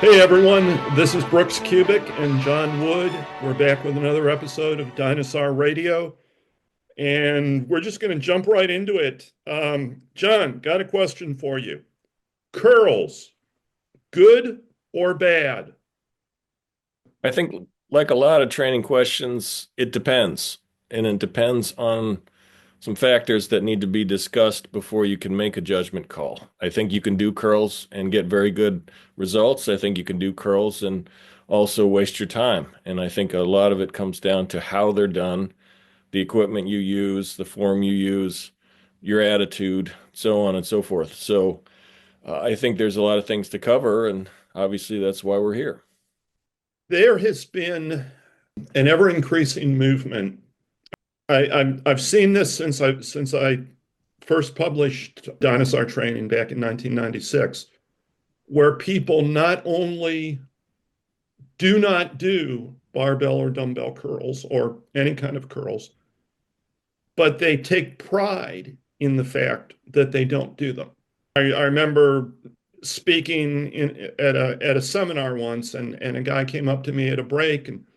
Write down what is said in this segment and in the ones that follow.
Hey everyone, this is Brooks Kubik and John Wood. We're back with another episode of Dinosaur Radio, and we're just going to jump right into it. John, got a question for you. Curls, good or bad? I think, like a lot of training questions, it depends. And it depends on some factors that need to be discussed before you can make a judgment call. I think you can do curls and get very good results. I think you can do curls and also waste your time. And I think a lot of it comes down to how they're done, the equipment you use, the form you use, your attitude, so on and so forth. I think there's a lot of things to cover, and obviously that's why we're here. There has been an ever-increasing movement. I've seen this since I first published Dinosaur Training back in 1996, where people not only do not do barbell or dumbbell curls or any kind of curls, but they take pride in the fact that they don't do them. I remember speaking at a seminar once, and a guy came up to me at a break and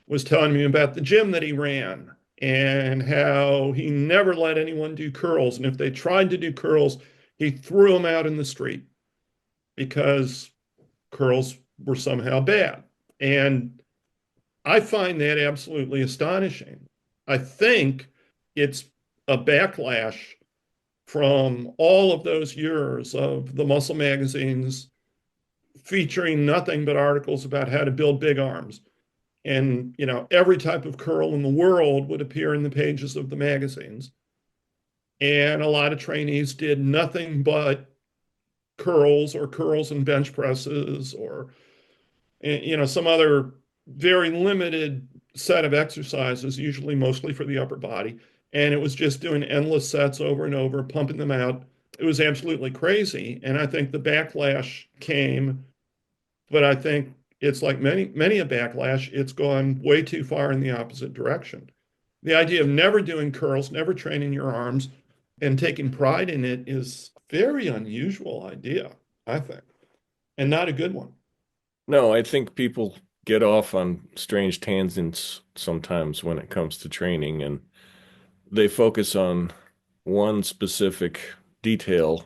was telling me about the gym that he ran and how he never let anyone do curls. And if they tried to do curls, he threw them out in the street because curls were somehow bad. And I find that absolutely astonishing. I think it's a backlash from all of those years of the muscle magazines featuring nothing but articles about how to build big arms. And, every type of curl in the world would appear in the pages of the magazines. And a lot of trainees did nothing but curls and bench presses or, some other very limited set of exercises, usually mostly for the upper body. And it was just doing endless sets over and over, pumping them out. It was absolutely crazy. And I think the backlash came, but I think it's like many a backlash, it's gone way too far in the opposite direction. The idea of never doing curls, never training your arms, and taking pride in it is a very unusual idea, I think, and not a good one. No, I think people get off on strange tangents sometimes when it comes to training, and they focus on one specific detail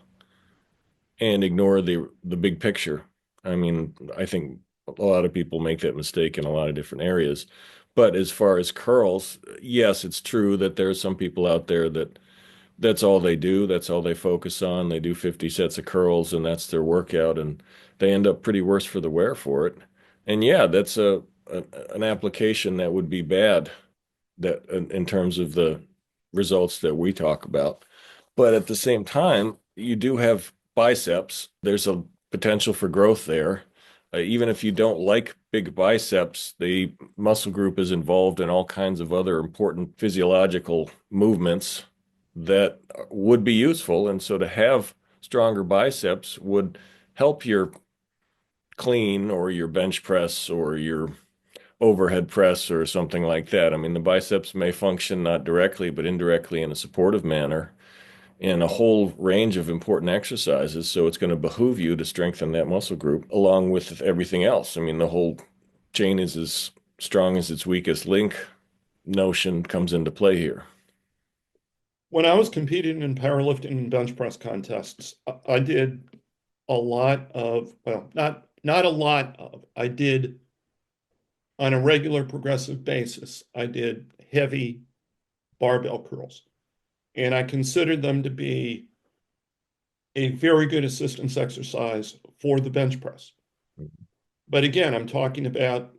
and ignore the big picture. I mean, I think a lot of people make that mistake in a lot of different areas. But as far as curls, yes, it's true that there are some people out there that that's all they do, that's all they focus on. They do 50 sets of curls and that's their workout, and they end up pretty worse for the wear for it. And yeah, that's an application that would be bad that in terms of the results that we talk about. But at the same time, you do have biceps. There's a potential for growth there. Even if you don't like big biceps, the muscle group is involved in all kinds of other important physiological movements that would be useful. And so to have stronger biceps would help your clean or your bench press or your overhead press or something like that. I mean, the biceps may function not directly, but indirectly in a supportive manner in a whole range of important exercises. So it's going to behoove you to strengthen that muscle group along with everything else. I mean, the whole chain is as strong as its weakest link notion comes into play here. When I was competing in powerlifting and bench press contests, I did a lot of, well, not a lot of, I did on a regular progressive basis, I did heavy barbell curls. And I considered them to be a very good assistance exercise for the bench press. But again, I'm talking about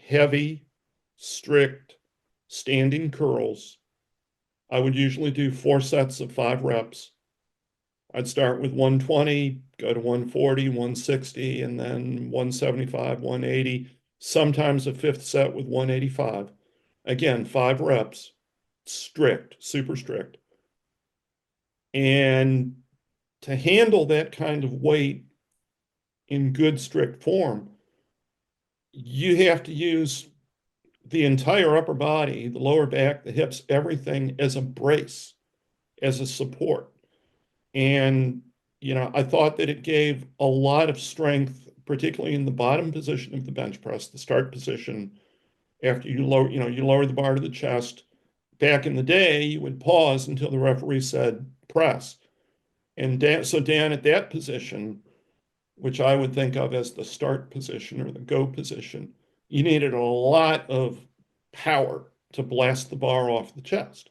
heavy, strict, standing curls. I would usually do 4 sets of 5 reps. I'd start with 120, go to 140, 160, and then 175, 180, sometimes a fifth set with 185. Again, 5 reps, strict, super strict. And to handle that kind of weight in good, strict form, you have to use the entire upper body, the lower back, the hips, everything as a brace, as a support. And, I thought that it gave a lot of strength particularly in the bottom position of the bench press, the start position, after you lower, you lower the bar to the chest. Back in the day, you would pause until the referee said press. And Dan, at that position, which I would think of as the start position or the go position, you needed a lot of power to blast the bar off the chest.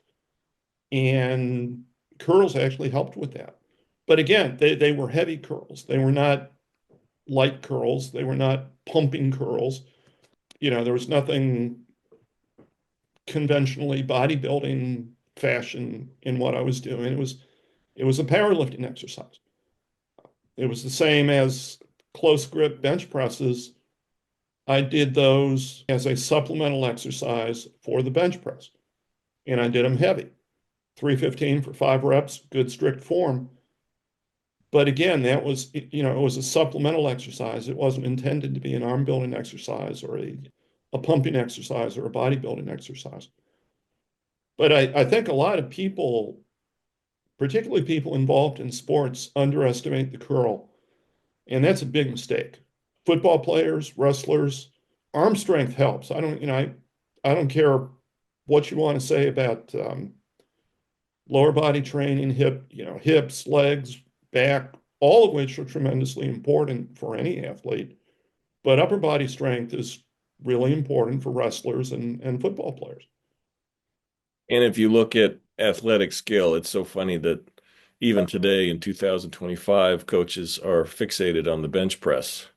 And curls actually helped with that. But again, they were heavy curls. They were not light curls. They were not pumping curls. There was nothing conventionally bodybuilding fashion in what I was doing. It was a powerlifting exercise. It was the same as close grip bench presses. I did those as a supplemental exercise for the bench press, and I did them heavy, 315 for 5 reps, good strict form. But again, that was, it was a supplemental exercise. It wasn't intended to be an arm building exercise or a pumping exercise or a bodybuilding exercise. But I think a lot of people, particularly people involved in sports, underestimate the curl. And that's a big mistake. Football players, wrestlers, arm strength helps. I don't care what you want to say about lower body training, hips, legs, back, all of which are tremendously important for any athlete. But upper body strength is really important for wrestlers and football players. And if you look at athletic skill, it's so funny that even today in 2025, coaches are fixated on the bench press,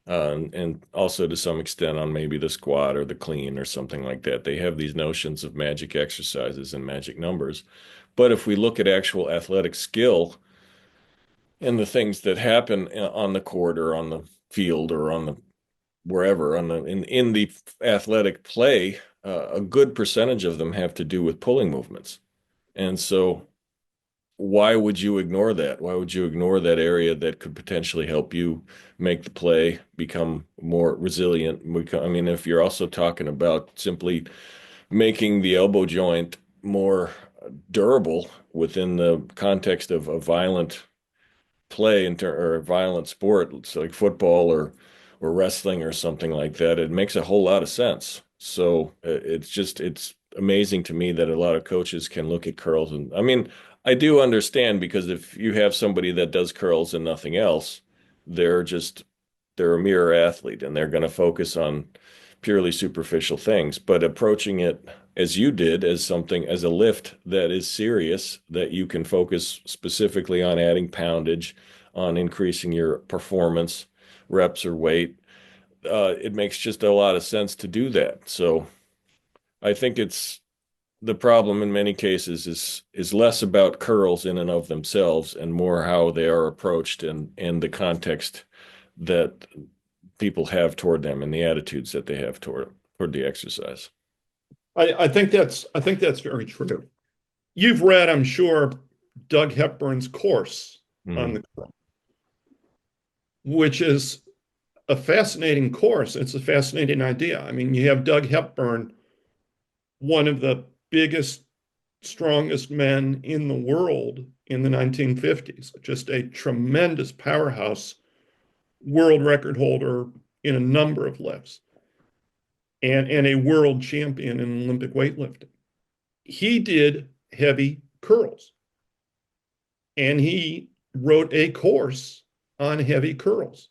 and also to some extent on maybe the squat or the clean or something like that. They have these notions of magic exercises and magic numbers. But if we look at actual athletic skill and the things that happen on the court or on the field or on the wherever in the athletic play, a good percentage of them have to do with pulling movements. And so why would you ignore that? Why would you ignore that area that could potentially help you make the play become more resilient? I mean, if you're also talking about simply making the elbow joint more durable within the context of a violent play or a violent sport, it's like football or wrestling or something like that, it makes a whole lot of sense. So it's amazing to me that a lot of coaches can look at curls. And I mean, I do understand, because if you have somebody that does curls and nothing else, they're just they're a mere athlete and they're going to focus on purely superficial things. But approaching it as you did, as something, as a lift that is serious, that you can focus specifically on adding poundage, on increasing your performance, reps or weight, it makes just a lot of sense to do that. So I think it's the problem in many cases is less about curls in and of themselves and more how they are approached and the context that people have toward them and the attitudes that they have toward the exercise. I think that's very true. You've read, I'm sure, Doug Hepburn's course on Mhm. the curl, which is a fascinating course. It's a fascinating idea. I mean, you have Doug Hepburn, one of the biggest, strongest men in the world in the 1950s, just a tremendous powerhouse, world record holder in a number of lifts, and a world champion in Olympic weightlifting. He did heavy curls, and he wrote a course on heavy curls.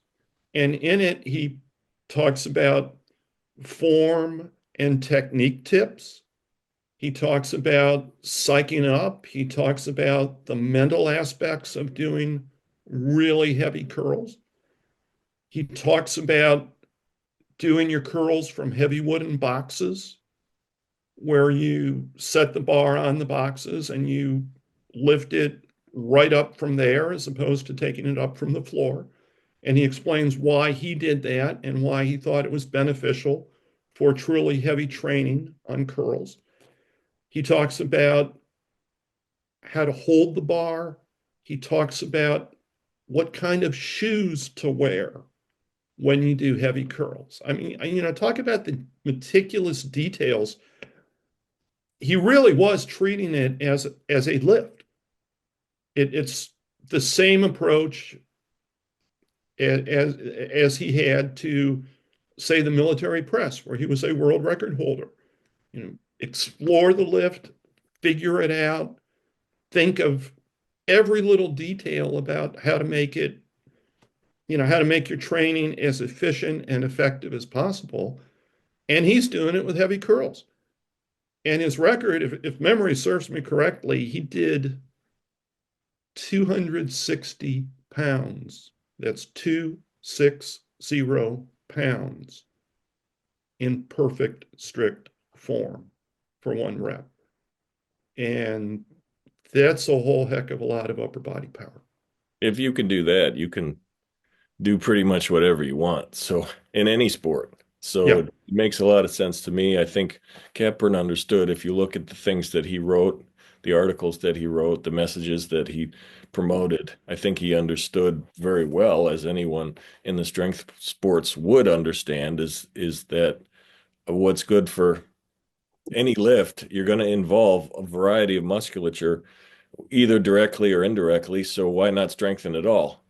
And in it, he talks about form and technique tips. He talks about psyching up. He talks about the mental aspects of doing really heavy curls. He talks about doing your curls from heavy wooden boxes, where you set the bar on the boxes and you lift it right up from there as opposed to taking it up from the floor. And he explains why he did that and why he thought it was beneficial for truly heavy training on curls. He talks about how to hold the bar. He talks about what kind of shoes to wear when you do heavy curls. I mean, talk about the meticulous details. He really was treating it as a lift. It's the same approach as he had to, say, the military press, where he was a world record holder. Explore the lift, figure it out, think of every little detail about how to make it, how to make your training as efficient and effective as possible. And he's doing it with heavy curls. And his record, if memory serves me correctly, he did 260 pounds. That's 260 pounds in perfect strict form for one rep. And that's a whole heck of a lot of upper body power. If you can do that, you can do pretty much whatever you want. So in any sport. So Yeah. it makes a lot of sense to me. I think Catburn understood if you look at the things that he wrote, the articles that he wrote, the messages that he promoted, I think he understood very well, as anyone in the strength sports would understand, is that what's good for any lift, you're going to involve a variety of musculature, either directly or indirectly. So why not strengthen it all?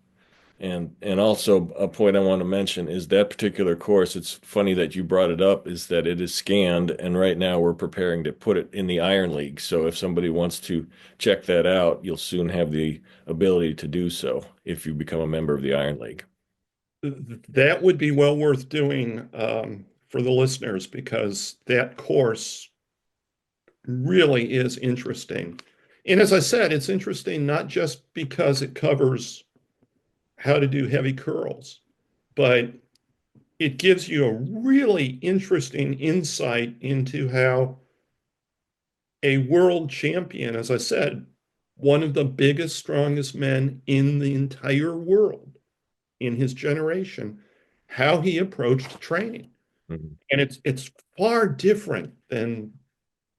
And also a point I want to mention is that particular course, it's funny that you brought it up, is that it is scanned, and right now we're preparing to put it in the Iron League. So if somebody wants to check that out, you'll soon have the ability to do so if you become a member of the Iron League. That would be well worth doing for the listeners, because that course really is interesting. And as I said, it's interesting not just because it covers how to do heavy curls, but it gives you a really interesting insight into how a world champion, as I said, one of the biggest, strongest men in the entire world in his generation, how he approached training. Mhm. And it's far different than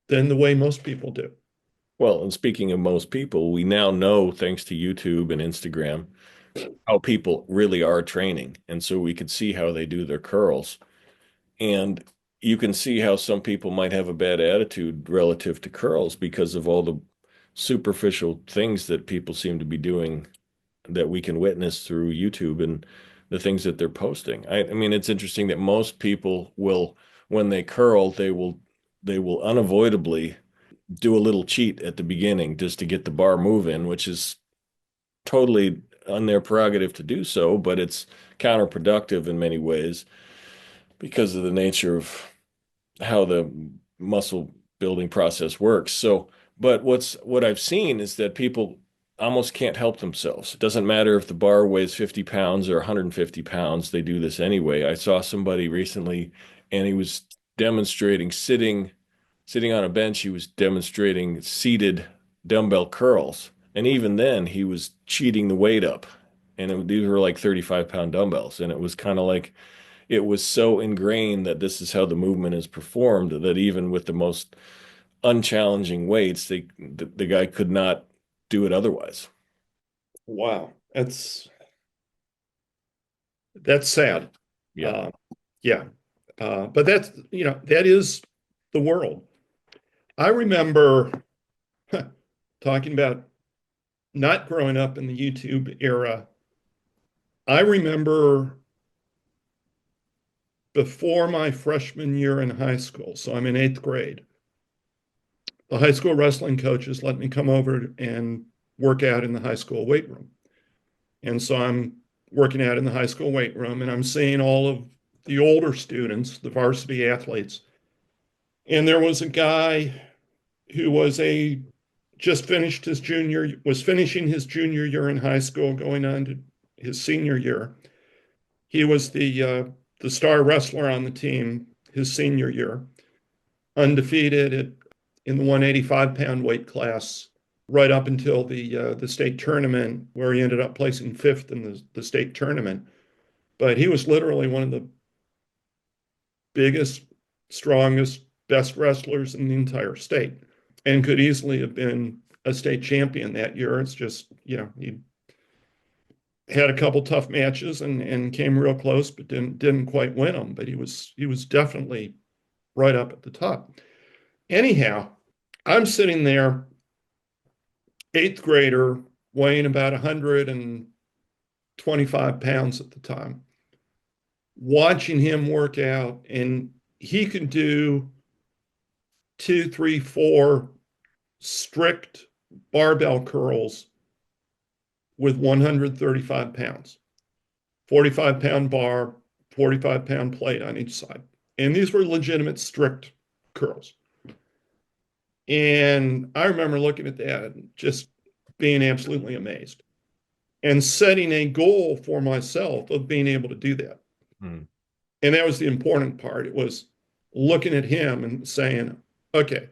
the way most people do. Well, and speaking of most people, we now know, thanks to YouTube and Instagram, how people really are training. And so we could see how they do their curls. And you can see how some people might have a bad attitude relative to curls because of all the superficial things that people seem to be doing that we can witness through YouTube and the things that they're posting. I mean, it's interesting that most people will, when they curl, they will unavoidably do a little cheat at the beginning just to get the bar moving, which is totally on their prerogative to do so, but it's counterproductive in many ways because of the nature of how the muscle building process works. So, but what I've seen is that people almost can't help themselves. It doesn't matter if the bar weighs 50 pounds or 150 pounds, they do this anyway. I saw somebody recently and he was demonstrating sitting on a bench, he was demonstrating seated dumbbell curls. And even then, he was cheating the weight up. And these were like 35-pound dumbbells. And it was kind of like, it was so ingrained that this is how the movement is performed that even with the most unchallenging weights, the guy could not do it otherwise. Wow, that's sad. Yeah. Uh, yeah, but that's that is the world. I remember talking about not growing up in the YouTube era. I remember before my freshman year in high school, so I'm in eighth grade, the high school wrestling coaches let me come over and work out in the high school weight room. And so I'm working out in the high school weight room and I'm seeing all of the older students, the varsity athletes. And there was a guy who was finishing his junior year in high school, going on to his senior year. He was the star wrestler on the team his senior year, undefeated in the 185-pound weight class, right up until the state tournament, where he ended up placing fifth in the state tournament. But he was literally one of the biggest, strongest, best wrestlers in the entire state, and could easily have been a state champion that year. It's just, he had a couple tough matches and came real close, but didn't quite win them. But he was definitely right up at the top. Anyhow, I'm sitting there, eighth grader, weighing about 120 25 pounds at the time, watching him work out, and he could do two, three, four strict barbell curls with 135 pounds, 45-pound bar, 45-pound plate on each side. And these were legitimate strict curls. And I remember looking at that and just being absolutely amazed and setting a goal for myself of being able to do that. Hmm. And that was the important part. It was looking at him and saying, okay,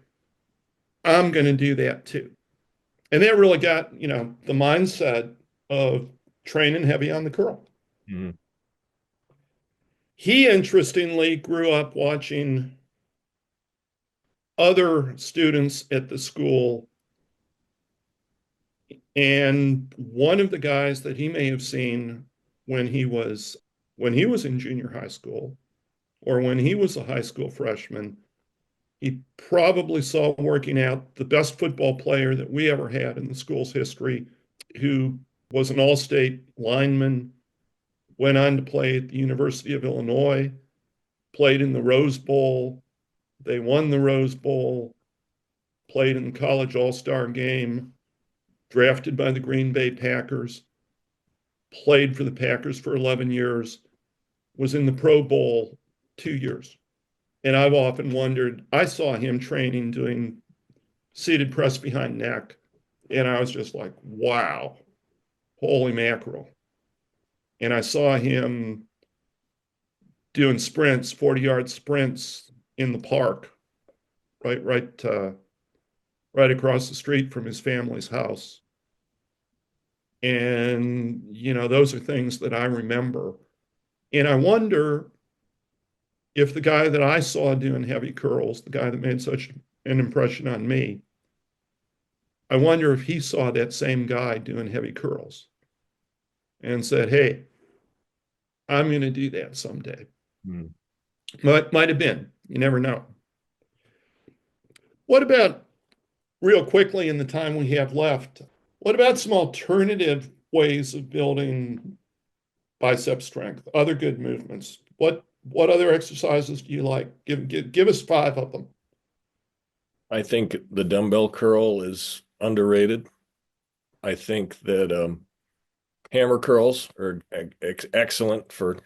I'm going to do that too. And that really got, the mindset of training heavy on the curl. Hmm. He interestingly grew up watching other students at the school. And one of the guys that he may have seen when he was in junior high school or when he was a high school freshman, he probably saw working out the best football player that we ever had in the school's history, who was an all-state lineman, went on to play at the University of Illinois, played in the Rose Bowl. They won the Rose Bowl, played in the college all-star game, drafted by the Green Bay Packers, played for the Packers for 11 years, was in the Pro Bowl 2 years. And I've often wondered, I saw him training doing seated press behind neck, and I was just like, wow, holy mackerel. And I saw him doing sprints, 40-yard sprints in the park, right across the street from his family's house. And, those are things that I remember. And I wonder if the guy that I saw doing heavy curls, the guy that made such an impression on me, I wonder if he saw that same guy doing heavy curls and said, hey, I'm going to do that someday. Hmm. Might have been. You never know. What about, real quickly in the time we have left, what about some alternative ways of building bicep strength, other good movements? What other exercises do you like? Give us five of them. I think the dumbbell curl is underrated. I think that hammer curls are excellent for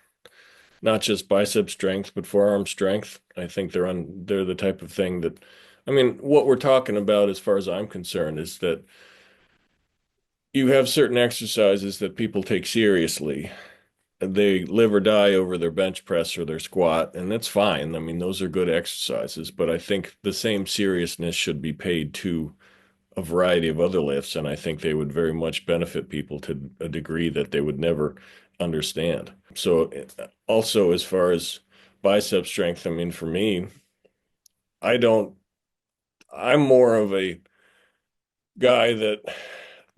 not just bicep strength, but forearm strength. I think they're the type of thing that, I mean, what we're talking about, as far as I'm concerned, is that you have certain exercises that people take seriously. They live or die over their bench press or their squat, and that's fine. I mean, those are good exercises, but I think the same seriousness should be paid to a variety of other lifts, and I think they would very much benefit people to a degree that they would never understand. So, also as far as bicep strength, I mean, for me, I don't, I'm more of a guy that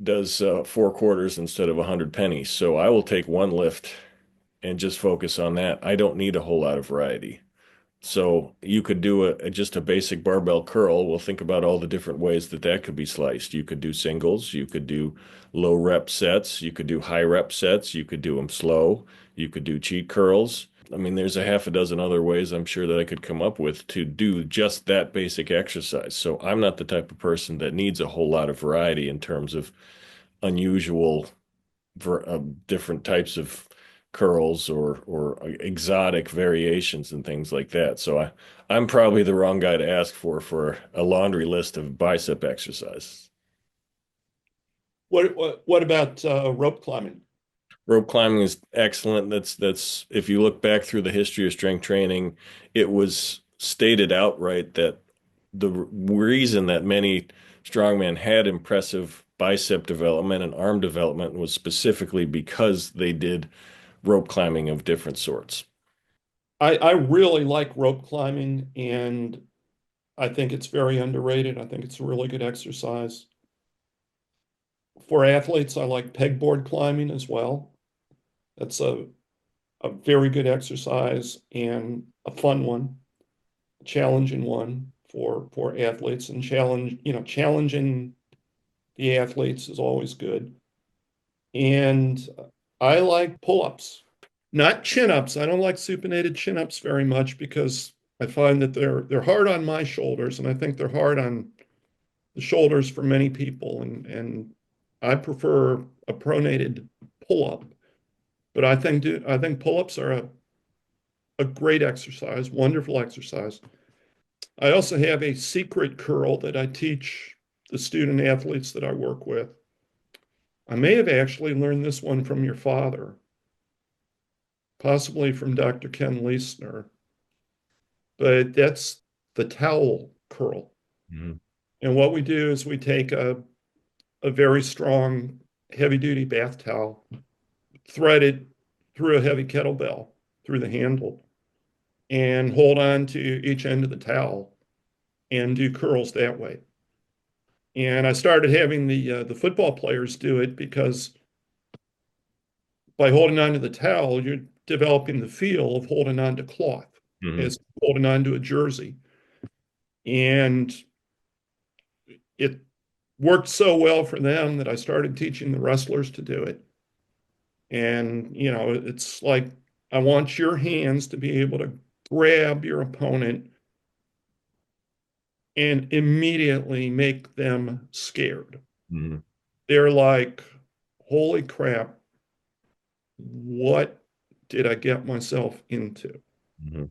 does four quarters instead of 100 pennies. So I will take one lift and just focus on that. I don't need a whole lot of variety. So you could do just a basic barbell curl. Well, think about all the different ways that that could be sliced. You could do singles, you could do low rep sets, you could do high rep sets, you could do them slow, you could do cheat curls. I mean, there's a half a dozen other ways I'm sure that I could come up with to do just that basic exercise. So I'm not the type of person that needs a whole lot of variety in terms of unusual different types of curls or exotic variations and things like that. So I'm probably the wrong guy to ask for a laundry list of bicep exercises. What about rope climbing? Rope climbing is excellent. That's if you look back through the history of strength training, it was stated outright that the reason that many strongmen had impressive bicep development and arm development was specifically because they did rope climbing of different sorts. I really like rope climbing, and I think it's very underrated. I think it's a really good exercise. For athletes, I like pegboard climbing as well. That's a very good exercise and a fun one, a challenging one for athletes, and challenging the athletes is always good. And I like pull-ups, not chin-ups. I don't like supinated chin-ups very much because I find that they're hard on my shoulders, and I think they're hard on the shoulders for many people. And I prefer a pronated pull-up. But I think pull-ups are a great exercise, wonderful exercise. I also have a secret curl that I teach the student athletes that I work with. I may have actually learned this one from your father, possibly from Dr. Ken Leisner, but that's the towel curl. Mhm. And what we do is we take a very strong, heavy duty bath towel, thread it through a heavy kettlebell, through the handle, and hold on to each end of the towel and do curls that way. And I started having the football players do it because by holding on to the towel, you're developing the feel of holding on to cloth Mhm. as holding on to a jersey. And it worked so well for them that I started teaching the wrestlers to do it. And, you know, it's like I want your hands to be able to grab your opponent and immediately make them scared. Mhm. They're like, holy crap, what did I get myself into? Mhm.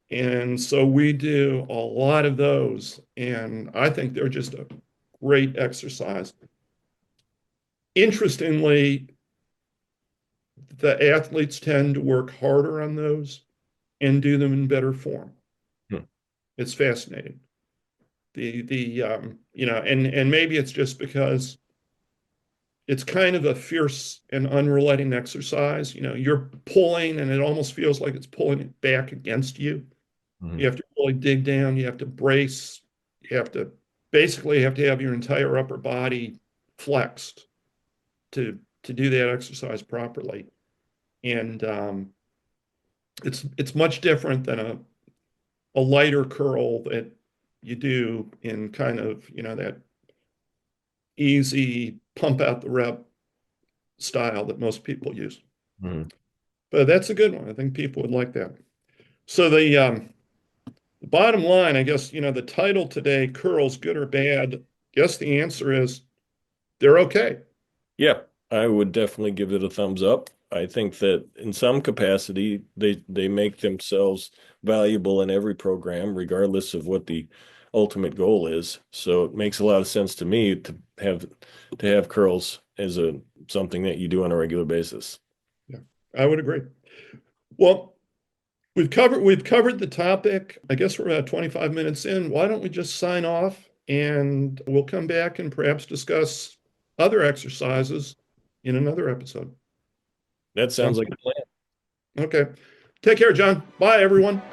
And so we do a lot of those, and I think they're just a great exercise. Interestingly, the athletes tend to work harder on those and do them in better form. Mhm. It's fascinating. You know, and maybe it's just because it's kind of a fierce and unrelenting exercise. You know, you're pulling and it almost feels like it's pulling it back against you. You Mhm. have to really dig down, you have to brace, you have to basically have to have your entire upper body flexed to do that exercise properly. And it's much different than a lighter curl that you do in kind of, you know, that easy pump out the rep style that most people use. Mhm. But that's a good one. I think people would like that. So the bottom line, I guess, you know, the title today, curls, good or bad? Guess the answer is they're okay. Yeah, I would definitely give it a thumbs up. I think that in some capacity they make themselves valuable in every program, regardless of what the ultimate goal is. So it makes a lot of sense to me to have curls as a something that you do on a regular basis. Yeah, I would agree. Well, we've covered the topic. I guess we're about 25 minutes in. Why don't we just sign off and we'll come back and perhaps discuss other exercises in another episode. That sounds Sounds like good? a plan. Okay. Take care, John. Bye, everyone.